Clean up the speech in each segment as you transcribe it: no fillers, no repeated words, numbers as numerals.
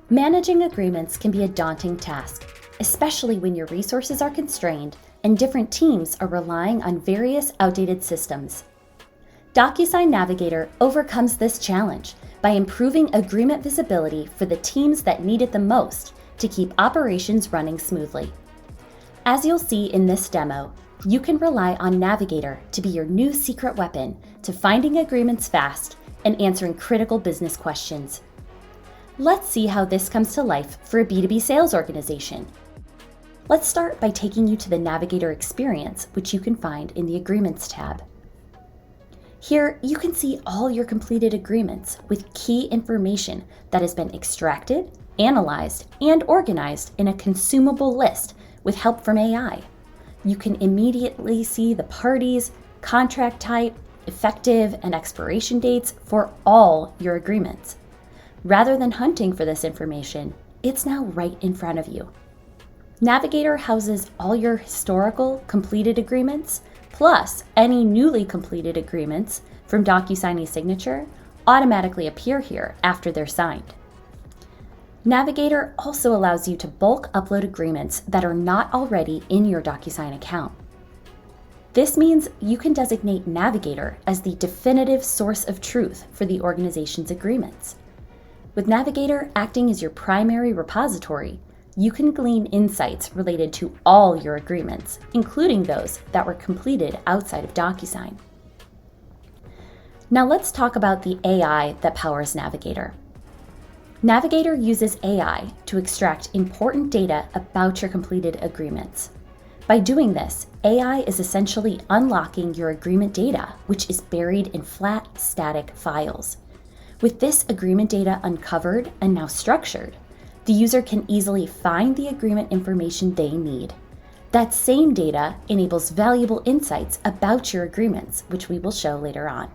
Managing agreements can be a daunting task, especially when your resources are constrained and different teams are relying on various outdated systems. Docusign Navigator overcomes this challenge by improving agreement visibility for the teams that need it the most to keep operations running smoothly. As you'll see in this demo, you can rely on Navigator to be your new secret weapon to finding agreements fast and answering critical business questions. Let's see how this comes to life for a B2B sales organization. Let's start by taking you to the Navigator experience, which you can find in the Agreements tab. Here, you can see all your completed agreements with key information that has been extracted, analyzed, and organized in a consumable list with help from AI. You can immediately see the parties, contract type, effective and expiration dates for all your agreements. Rather than hunting for this information, it's now right in front of you. Navigator houses all your historical completed agreements, plus any newly completed agreements from Docusign eSignature automatically appear here after they're signed. Navigator also allows you to bulk upload agreements that are not already in your Docusign account. This means you can designate Navigator as the definitive source of truth for the organization's agreements. With Navigator acting as your primary repository, you can glean insights related to all your agreements, including those that were completed outside of Docusign. Now let's talk about the AI that powers Navigator. Navigator uses AI to extract important data about your completed agreements. By doing this, AI is essentially unlocking your agreement data, which is buried in flat, static files. With this agreement data uncovered and now structured, the user can easily find the agreement information they need. That same data enables valuable insights about your agreements, which we will show later on.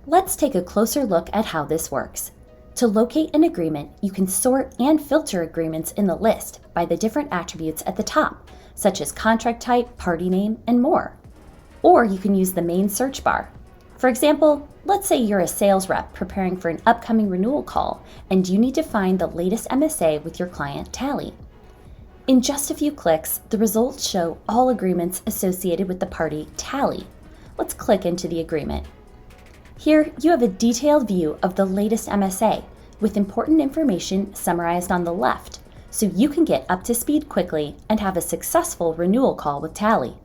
Let's take a closer look at how this works. To locate an agreement, you can sort and filter agreements in the list by the different attributes at the top, such as contract type, party name, and more. Or you can use the main search bar. For example, let's say you're a sales rep preparing for an upcoming renewal call and you need to find the latest MSA with your client, Tally. In just a few clicks, the results show all agreements associated with the party, Tally. Let's click into the agreement. Here, you have a detailed view of the latest MSA with important information summarized on the left, so you can get up to speed quickly and have a successful renewal call with Tally.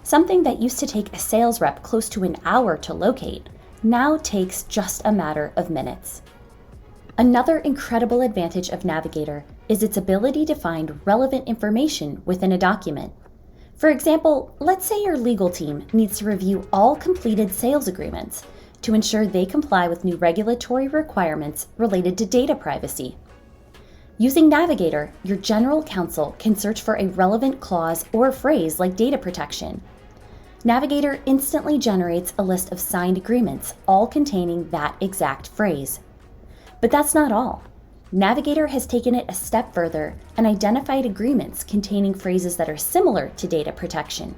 Something that used to take a sales rep close to an hour to locate now takes just a matter of minutes. Another incredible advantage of Navigator is its ability to find relevant information within a document. For example, let's say your legal team needs to review all completed sales agreements to ensure they comply with new regulatory requirements related to data privacy. Using Navigator, your general counsel can search for a relevant clause or phrase like data protection. Navigator instantly generates a list of signed agreements, all containing that exact phrase. But that's not all. Navigator has taken it a step further and identified agreements containing phrases that are similar to data protection.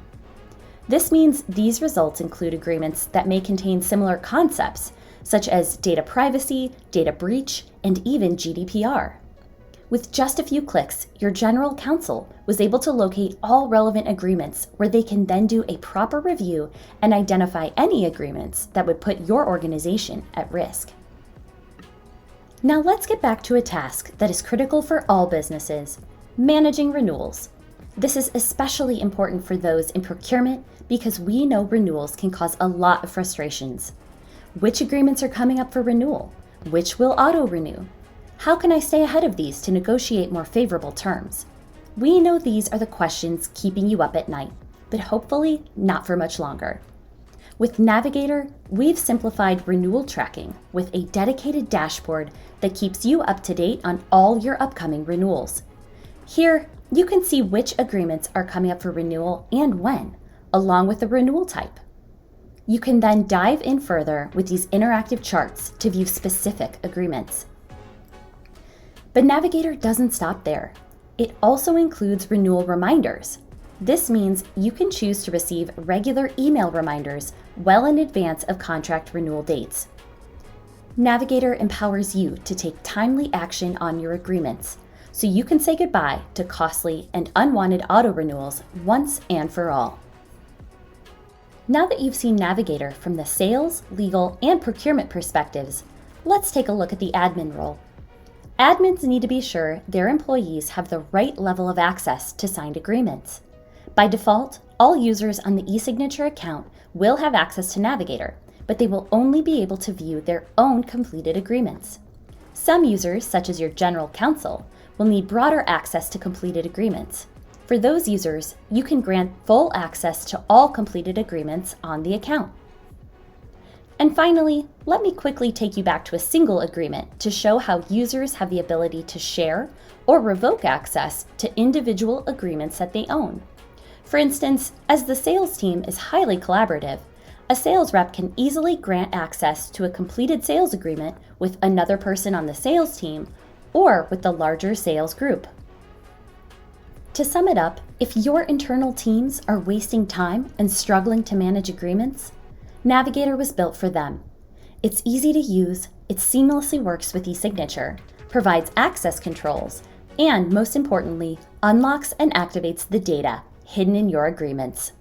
This means these results include agreements that may contain similar concepts, such as data privacy, data breach, and even GDPR. With just a few clicks, your general counsel was able to locate all relevant agreements where they can then do a proper review and identify any agreements that would put your organization at risk. Now let's get back to a task that is critical for all businesses: managing renewals. This is especially important for those in procurement because we know renewals can cause a lot of frustrations. Which agreements are coming up for renewal? Which will auto-renew? How can I stay ahead of these to negotiate more favorable terms? We know these are the questions keeping you up at night, but hopefully not for much longer. With Navigator, we've simplified renewal tracking with a dedicated dashboard that keeps you up to date on all your upcoming renewals. Here, you can see which agreements are coming up for renewal and when, along with the renewal type. You can then dive in further with these interactive charts to view specific agreements. But Navigator doesn't stop there. It also includes renewal reminders. This means you can choose to receive regular email reminders well in advance of contract renewal dates. Navigator empowers you to take timely action on your agreements, so you can say goodbye to costly and unwanted auto renewals once and for all. Now that you've seen Navigator from the sales, legal, and procurement perspectives, let's take a look at the admin role. Admins need to be sure their employees have the right level of access to signed agreements. By default, all users on the eSignature account will have access to Navigator, but they will only be able to view their own completed agreements. Some users, such as your general counsel, will need broader access to completed agreements. For those users, you can grant full access to all completed agreements on the account. And finally, let me quickly take you back to a single agreement to show how users have the ability to share or revoke access to individual agreements that they own. For instance, as the sales team is highly collaborative, a sales rep can easily grant access to a completed sales agreement with another person on the sales team or with the larger sales group. To sum it up, if your internal teams are wasting time and struggling to manage agreements, Navigator was built for them. It's easy to use, it seamlessly works with eSignature, provides access controls, and most importantly, unlocks and activates the data hidden in your agreements.